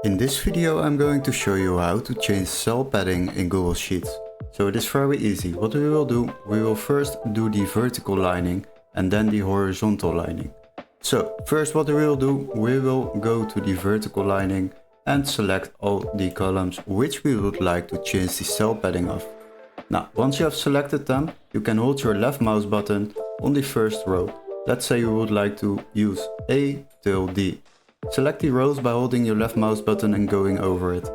In this video I'm going to show you how to change cell padding in Google Sheets. So it is very easy. What we will do, we will first do the vertical lining and then the horizontal lining. So first what we will do, we will go to the vertical lining and select all the columns which we would like to change the cell padding of. Now once you have selected them, you can hold your left mouse button on the first row. Let's say you would like to use A till D. Select the rows by holding your left mouse button and going over it.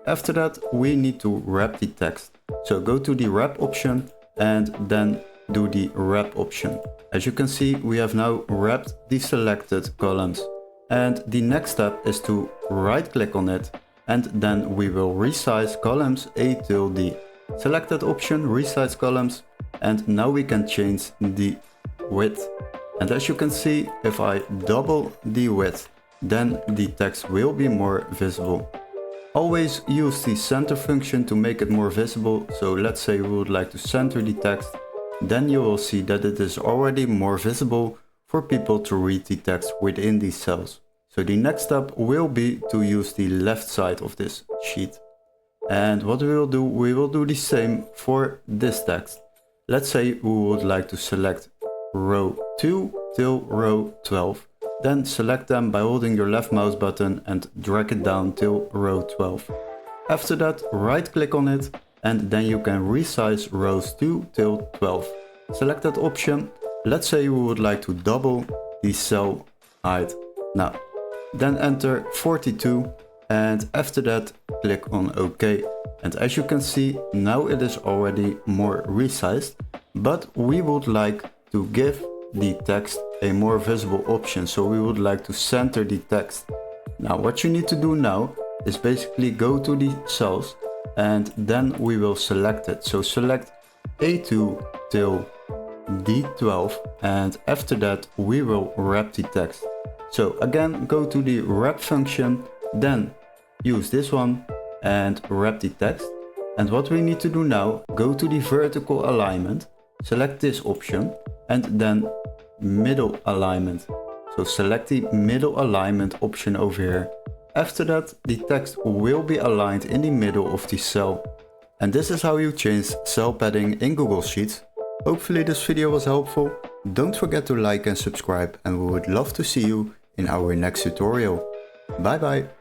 After that we need to wrap the text. So go to the wrap option and then do the wrap option. As you can see, we have now wrapped the selected columns. And the next step is to right click on it and then we will resize columns A till D. Select that option, resize columns, and now we can change the width. And as you can see, if I double the width, then the text will be more visible. Always use the center function to make it more visible. So let's say we would like to center the text, then you will see that it is already more visible for people to read the text within these cells. So the next step will be to use the left side of this sheet. And what we will do the same for this text. Let's say we would like to select row 2 till row 12. Then select them by holding your left mouse button and drag it down till row 12. After that, right click on it and then you can resize rows 2 till 12. Select that option. Let's say we would like to double the cell height. Now, then enter 42 and after that click on OK. And as you can see, now it is already more resized, but we would like to give the text a more visible option, so we would like to center the text. Now what you need to do now is basically go to the cells and then we will select it. So select A2 till D12 and after that we will wrap the text. So again, go to the wrap function, then use this one and wrap the text. And what we need to do now, go to the vertical alignment, select this option and then middle alignment. So select the middle alignment option over here. After that, the text will be aligned in the middle of the cell. And this is how you change cell padding in Google Sheets. Hopefully this video was helpful. Don't forget to like and subscribe and we would love to see you in our next tutorial. Bye bye.